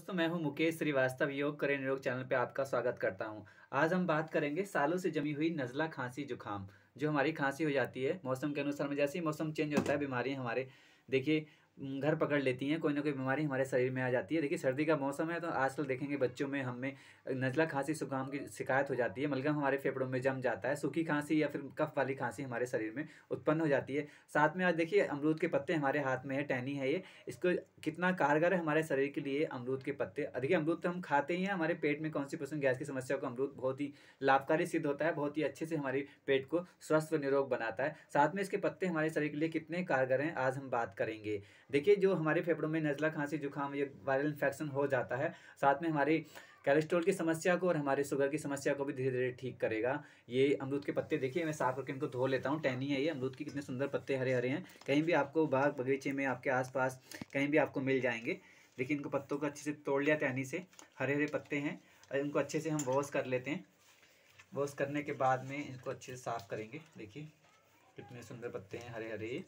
दोस्तों, मैं हूं मुकेश श्रीवास्तव। योग करें निरोग चैनल पे आपका स्वागत करता हूं। आज हम बात करेंगे सालों से जमी हुई नज़ला, खांसी, जुकाम। जो हमारी खांसी हो जाती है मौसम के अनुसार में, जैसे ही मौसम चेंज होता है बीमारी हमारे देखिए घर पकड़ लेती हैं। कोई ना कोई बीमारी हमारे शरीर में आ जाती है। देखिए सर्दी का मौसम है तो आजकल देखेंगे बच्चों में हमें नज़ला, खांसी, जुकाम की शिकायत हो जाती है। मलगम हमारे फेफड़ों में जम जाता है। सूखी खांसी या फिर कफ वाली खांसी हमारे शरीर में उत्पन्न हो जाती है। साथ में आज देखिए अमरूद के पत्ते हमारे हाथ में है, टहनी है ये। इसको कितना कारगर है हमारे शरीर के लिए अमरूद के पत्ते। देखिए अमरूद तो हम खाते ही हैं। हमारे पेट में कॉन्स्टिपेशन, गैस की समस्या को अमरूद बहुत ही लाभकारी सिद्ध होता है। बहुत ही अच्छे से हमारे पेट को स्वस्थ व निरोग बनाता है। साथ में इसके पत्ते हमारे शरीर के लिए कितने कारगर हैं आज हम बात करेंगे। देखिए जो हमारे फेफड़ों में नज़ला, खांसी, जुकाम, ये वायरल इन्फेक्शन हो जाता है, साथ में हमारी कोलेस्ट्रॉल की समस्या को और हमारे शुगर की समस्या को भी धीरे धीरे ठीक करेगा। ये अमरूद के पत्ते देखिए मैं साफ करके इनको धो लेता हूँ। टहनी है ये अमरूद की, कितने सुंदर पत्ते हरे हरे हैं। कहीं भी आपको बाग बगीचे में, आपके आसपास कहीं भी आपको मिल जाएंगे। देखिए इनको पत्तों को अच्छे से तोड़ लिया टहनी से, हरे हरे पत्ते हैं। और इनको अच्छे से हम वॉश कर लेते हैं। वॉश करने के बाद में इनको अच्छे से साफ़ करेंगे। देखिए कितने सुंदर पत्ते हैं हरे हरे।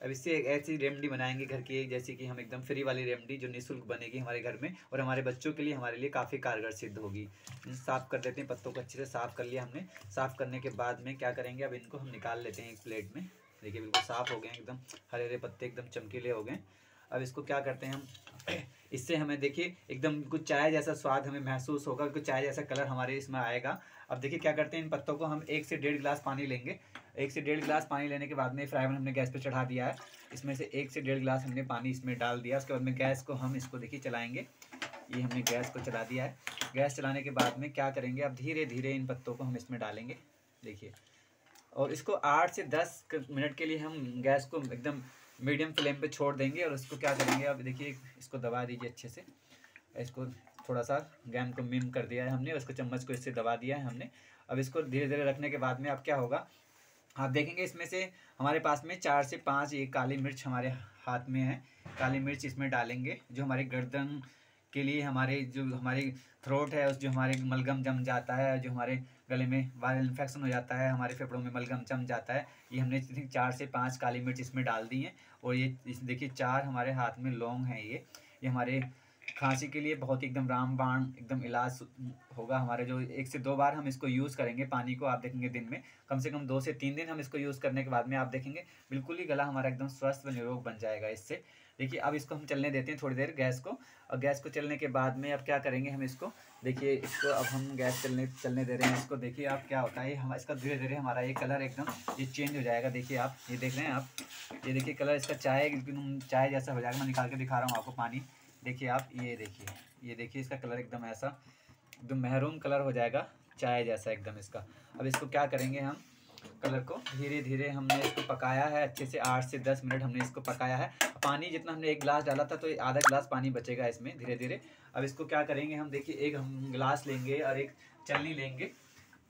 अब इससे एक ऐसी रेमेडी बनाएंगे घर की, एक जैसी कि हम एकदम फ्री वाली रेमेडी जो निःशुल्क बनेगी हमारे घर में और हमारे बच्चों के लिए, हमारे लिए काफ़ी कारगर सिद्ध होगी। साफ़ कर देते हैं, पत्तों को अच्छे से साफ़ कर लिया हमने। साफ़ करने के बाद में क्या करेंगे, अब इनको हम निकाल लेते हैं एक प्लेट में। देखिए बिल्कुल साफ़ हो गए हैं, एकदम हरे हरे पत्ते एकदम चमकीले हो गए। अब इसको क्या करते हैं हम, इससे हमें देखिए एकदम कुछ चाय जैसा स्वाद हमें महसूस होगा, कुछ चाय जैसा कलर हमारे इसमें आएगा। अब देखिए क्या करते हैं, इन पत्तों को हम 1 से 1.5 गिलास पानी लेंगे। 1 से 1.5 गिलास पानी लेने के बाद में फ्राई पैन हमने गैस पे चढ़ा दिया है। इसमें से 1 से 1.5 गिलास हमने पानी इसमें डाल दिया। उसके बाद में गैस को हम इसको देखिए चलाएंगे। ये हमने गैस को चला दिया है। गैस चलाने के बाद में क्या करेंगे, अब धीरे धीरे इन पत्तों को हम इसमें डालेंगे। देखिए, और इसको 8 से 10 मिनट के लिए हम गैस को एकदम मीडियम फ्लेम पे छोड़ देंगे। और इसको क्या करेंगे, अब देखिए इसको दबा दीजिए अच्छे से। इसको थोड़ा सा गैम को मिम कर दिया है हमने, उसको चम्मच को इससे दबा दिया है हमने। अब इसको धीरे धीरे रखने के बाद में अब क्या होगा, आप देखेंगे इसमें से हमारे पास में 4 से 5 ये काली मिर्च हमारे हाथ में है। काली मिर्च इसमें डालेंगे, जो हमारी गर्दन के लिए, हमारे जो हमारी थ्रोट है, उस जो हमारे मलगम जम जाता है, जो हमारे गले में वायरल इन्फेक्शन हो जाता है, हमारे फेफड़ों में मलगम जम जाता है, ये हमने 4 से 5 काली मिर्च इसमें डाल दी हैं। और ये देखिए 4 हमारे हाथ में लौंग हैं। ये हमारे खांसी के लिए बहुत ही एकदम रामबाण एकदम इलाज होगा हमारे। जो 1 से 2 बार हम इसको यूज़ करेंगे पानी को, आप देखेंगे दिन में कम से कम 2 से 3 दिन हम इसको यूज़ करने के बाद में आप देखेंगे बिल्कुल ही गला हमारा एकदम स्वस्थ व निरोग बन जाएगा इससे। देखिए अब इसको हम चलने देते हैं थोड़ी देर गैस को। और गैस को चलने के बाद में अब क्या करेंगे हम इसको, देखिए इसको अब हम गैस चलने दे रहे हैं इसको। देखिए आप क्या होता है, हम इसका धीरे धीरे हमारा ये कलर एकदम ये चेंज हो जाएगा। देखिए आप ये देख रहे हैं, आप ये देखिए कलर इसका चाय जैसा हो जाएगा। मैं निकाल के दिखा रहा हूँ आपको पानी। देखिए आप ये देखिए इसका कलर एकदम ऐसा एकदम मेहरून कलर हो जाएगा, चाय जैसा एकदम इसका। अब इसको क्या करेंगे, हम कलर को धीरे धीरे हमने इसको पकाया है अच्छे से, 8 से 10 मिनट हमने इसको पकाया है। पानी जितना हमने 1 गिलास डाला था तो आधा गिलास पानी बचेगा इसमें धीरे धीरे। अब इसको क्या करेंगे हम, देखिए एक हम गिलास लेंगे और एक चलनी लेंगे,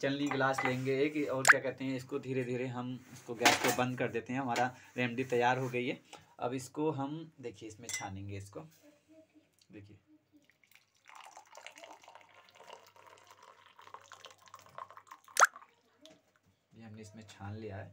चलनी गिलास लेंगे एक, और क्या कहते हैं इसको धीरे धीरे हम इसको गैस को बंद कर देते हैं। हमारा रेमेडी तैयार हो गई है। अब इसको हम देखिए इसमें छानेंगे इसको। देखिए ये हमने इसमें छान लिया है।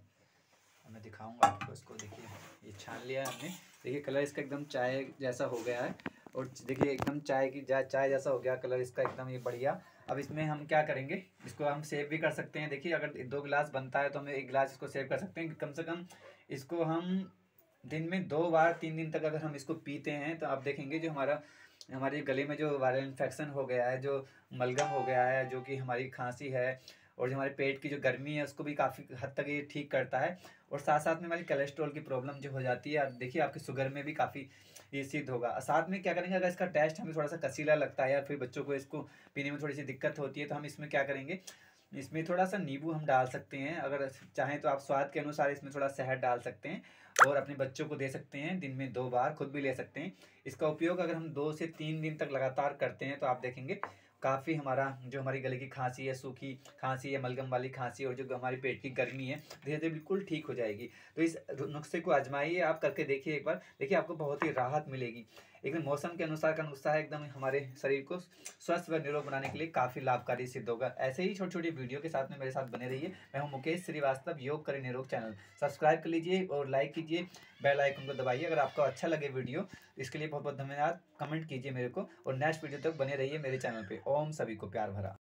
मैं दिखाऊंगा आपको इसको। देखिए ये छान लिया है हमने। देखिए कलर इसका एकदम चाय जैसा हो गया है। और देखिए एकदम चाय जैसा हो गया कलर इसका एकदम ये बढ़िया। अब इसमें हम क्या करेंगे, इसको हम सेव भी कर सकते हैं। देखिए अगर 2 गिलास बनता है तो हम 1 गिलास इसको सेव कर सकते हैं। कम से कम इसको हम दिन में 2 बार 3 दिन तक अगर हम इसको पीते हैं तो आप देखेंगे जो हमारे गले में जो वायरल इन्फेक्शन हो गया है, जो मलगम हो गया है, जो कि हमारी खांसी है और जो हमारे पेट की जो गर्मी है उसको भी काफ़ी हद तक ये ठीक करता है। और साथ साथ में हमारी कोलेस्ट्रॉल की प्रॉब्लम जो हो जाती है, देखिए आपके शुगर में भी काफ़ी ये सिद्ध होगा। साथ में क्या करेंगे, अगर इसका टेस्ट हमें थोड़ा सा कसीला लगता है या फिर बच्चों को इसको पीने में थोड़ी सी दिक्कत होती है तो हम इसमें क्या करेंगे, इसमें थोड़ा सा नींबू हम डाल सकते हैं। अगर चाहें तो आप स्वाद के अनुसार इसमें थोड़ा शहद डाल सकते हैं और अपने बच्चों को दे सकते हैं दिन में 2 बार, खुद भी ले सकते हैं। इसका उपयोग अगर हम 2 से 3 दिन तक लगातार करते हैं तो आप देखेंगे काफ़ी हमारा जो हमारी गले की खांसी है, सूखी खांसी है, मलगम वाली खांसी और जो हमारी पेट की गर्मी है धीरे धीरे बिल्कुल ठीक हो जाएगी। तो इस नुस्खे को आजमाइए, आप करके देखिए एक बार, देखिए आपको बहुत ही राहत मिलेगी। एकदम मौसम के अनुसार का नुस्खा है, एकदम हमारे शरीर को स्वस्थ व निरोग बनाने के लिए काफ़ी लाभकारी सिद्ध होगा। ऐसे ही छोटी-छोटी वीडियो के साथ में मेरे साथ बने रहिए। मैं हूँ मुकेश श्रीवास्तव, योग करें निरोग चैनल। सब्सक्राइब कर लीजिए और लाइक कीजिए, बेल आइकन को दबाइए अगर आपको अच्छा लगे वीडियो। इसके लिए बहुत-बहुत धन्यवाद। कमेंट कीजिए मेरे को और नेक्स्ट वीडियो तक बने रहिए मेरे चैनल पे। ओम सभी को प्यार भरा।